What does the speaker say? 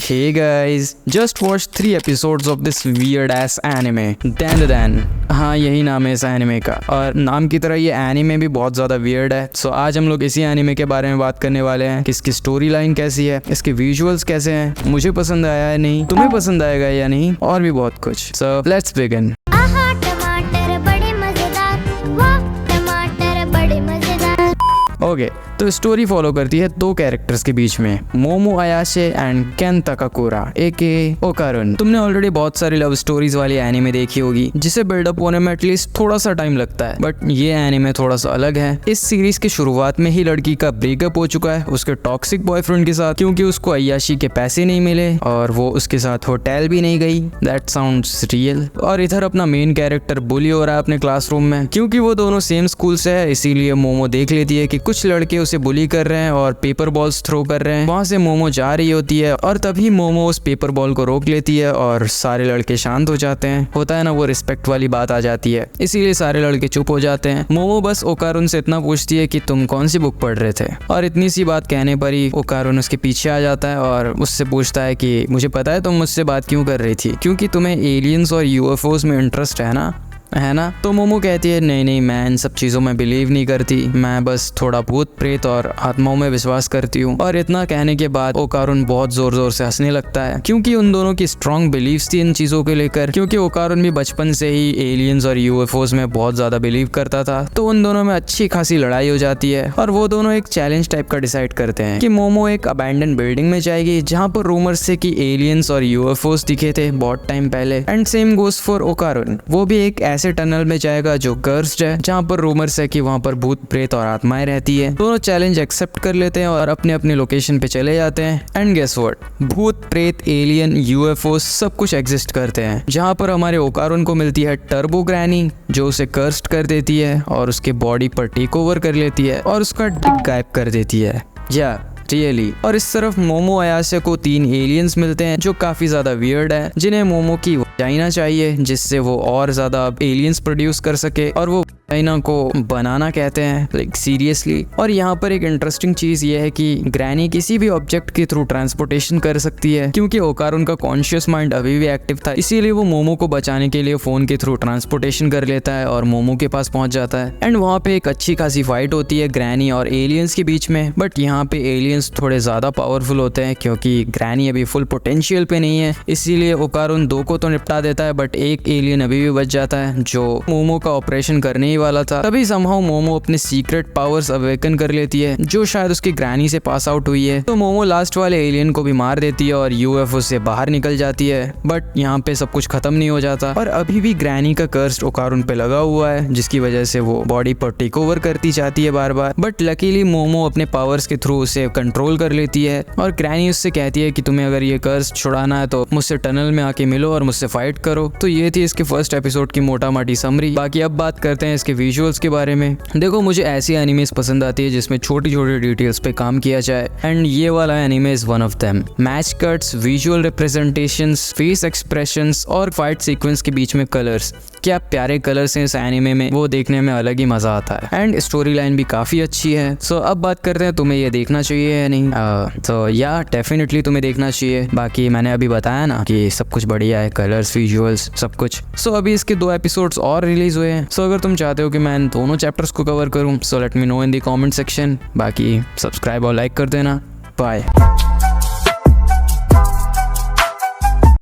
Hey guys, just watched 3 episodes of this weird ass anime, Dan. हाँ, यही नाम है इस एनिमे का, और नाम की तरह ये एनिमे भी बहुत ज़्यादा वियर्ड है। सो आज हम लोग इसी एनिमे के बारे में बात करने वाले हैं कि इसकी स्टोरी लाइन कैसी है, इसके विजुअल्स कैसे हैं, मुझे पसंद आया है नहीं, तुम्हें पसंद आएगा या नहीं, और भी बहुत कुछ। So let's begin. ओके, तो स्टोरी फॉलो करती है 2 कैरेक्टर्स के बीच में, मोमो अयाशे एंड केन ताकाकुरा एके ओकारुन। तुमने ऑलरेडी बहुत सारी लव स्टोरीज वाली एनिमे देखी होगी जिसे बिल्डअप होने में एटलीस्ट थोड़ा सा टाइम लगता है, बट ये एनिमे थोड़ा सा अलग है। इस सीरीज की शुरुआत में ही लड़की का ब्रेकअप हो चुका है उसके टॉक्सिक बॉयफ्रेंड के साथ, क्योंकि उसको अयाशी के पैसे नहीं मिले और वो उसके साथ होटल भी नहीं गई। That sounds real. और इधर अपना मेन कैरेक्टर बुली हो रहा है अपने क्लासरूम में, क्योंकि वो दोनों सेम स्कूल से है, इसीलिए मोमो देख लेती है कि कुछ लड़के उसे बुली कर रहे हैं और पेपर बॉल्स थ्रो कर रहे हैं। वहां से मोमो जा रही होती है और तभी मोमो उस पेपर बॉल को रोक लेती है और सारे लड़के शांत हो जाते हैं। होता है ना, वो रिस्पेक्ट वाली बात आ जाती है, इसीलिए सारे लड़के चुप हो जाते हैं। मोमो बस ओकारुन से इतना पूछती है कि तुम कौन सी बुक पढ़ रहे थे, और इतनी सी बात कहने पर ही ओकारुन उसके पीछे आ जाता है और उससे पूछता है कि मुझे पता है तुम मुझसे बात क्यों कर रही थी, क्योंकि तुम्हें एलियंस और यूएफओस में इंटरेस्ट है ना। तो मोमो कहती है नहीं, मैं इन सब चीज़ों में बिलीव नहीं करती, मैं बस थोड़ा भूत प्रेत और आत्माओं में विश्वास करती हूँ। और इतना कहने के बाद ओकारुन बहुत जोर से हंसने लगता है, क्योंकि उन दोनों की स्ट्रॉन्ग बिलीव्स थी इन चीज़ों के लेकर, क्योंकि ओकारुन भी बचपन से ही एलियंस और यूएफओस में बहुत ज़्यादा बिलीव करता था। तो उन दोनों में अच्छी खासी लड़ाई हो जाती है और वो दोनों एक चैलेंज टाइप का डिसाइड करते हैं कि मोमो एक अबैंडन बिल्डिंग में जाएगी जहाँ पर रूमर्स थे कि एलियंस और यूएफओस दिखे थे बहुत टाइम पहले। एंड सेम गोज फॉर ओकारुन, वो भी एक ऐसे टनल में जाएगा जो कर्स्ड है, जहाँ पर रूमर्स है कि वहाँ पर भूत प्रेत और आत्माएं रहती है। दोनों चैलेंज एक्सेप्ट कर लेते हैं और अपने अपने लोकेशन पे चले जाते हैं। एंड गेस व्हाट, भूत प्रेत एलियन यूएफओ सब कुछ एग्जिस्ट करते हैं, जहाँ पर हमारे ओकारुन को मिलती है टर्बो ग्रैनी, जो उसे कर्स्ड कर देती है और उसके बॉडी पर टेक ओवर कर लेती है और उसका डिक गायब कर देती है। रियली। और इस तरफ मोमो अयाशे को 3 एलियंस मिलते हैं जो काफी ज्यादा वियर्ड है, जिन्हें मोमो की वजाइना चाहिए जिससे वो और ज्यादा एलियंस प्रोड्यूस कर सके, और वो वजाइना को बनाना कहते हैं, लाइक सीरियसली। और यहाँ पर एक इंटरेस्टिंग चीज ये है कि ग्रैनी किसी भी ऑब्जेक्ट के थ्रू ट्रांसपोर्टेशन कर सकती है, क्योंकि ओकारुन का कॉन्शियस माइंड अभी भी एक्टिव था, इसीलिए वो मोमो को बचाने के लिए फोन के थ्रू ट्रांसपोर्टेशन कर लेता है और मोमो के पास पहुंच जाता है। एंड वहाँ पे एक अच्छी खासी फाइट होती है ग्रैनी और एलियंस के बीच में, बट यहाँ पे एलियंस थोड़े ज्यादा पावरफुल होते हैं, क्योंकि ग्रैनी अभी फुल पोटेंशियल पे नहीं है, इसीलिए ओकारुन 2 को तो निपटा देता है, बट एक एलियन अभी भी बच जाता है जो मोमो का ऑपरेशन करने ही वाला था। तभी समहाउ मोमो अपने सीक्रेट पावर्स अवेकन कर लेती है, जो शायद उसकी ग्रैनी से पास आउट हुई है। तो मोमो लास्ट वाले एलियन को भी मार देती है और यूएफओ से बाहर निकल जाती है, बट यहाँ पे सब कुछ खत्म नहीं हो जाता और अभी भी ग्रैनी का कर्स ओकारुन पे लगा हुआ है, जिसकी वजह से वो बॉडी पर टेक ओवर करती जाती है बार बार। बट लकीली मोमो अपने पावर्स के थ्रू उसे कंट्रोल कर लेती है और ग्रैनी उससे कहती है कि तुम्हें अगर ये कर्स छुड़ाना है तो मुझसे टनल में आके मिलो और मुझसे फाइट करो। तो ये थी इसके फर्स्ट एपिसोड की मोटा माटी समरी। बाकी अब बात करते हैं इसके विजुअल्स के बारे में। देखो, मुझे ऐसी एनिमेस पसंद आती है जिसमें छोटी छोटी डिटेल्स पे काम किया जाए, एंड ये वाला anime is one of them. Match cuts, visual representations, face expressions और फाइट सीक्वेंस के बीच में कलर्स, क्या प्यारे कलर्स हैं इस एनिमे में, वो देखने में अलग ही मजा आता है। एंड स्टोरी लाइन भी काफी अच्छी है। सो अब बात करते हैं तुम्हें ये देखना चाहिए या नहीं। तो या डेफिनेटली तुम्हें देखना चाहिए। बाकी मैंने अभी बताया ना कि सब कुछ बढ़िया है, कलर्स, विजुअल्स, सब कुछ। सो अभी इसके 2 एपिसोड्स और रिलीज हुए हैं। सो अगर तुम चाहते हो कि मैं इन दोनों चैप्टर्स को कवर करूं, so let me know in the comment section. बाकी सब्सक्राइब और लाइक कर देना। बाय।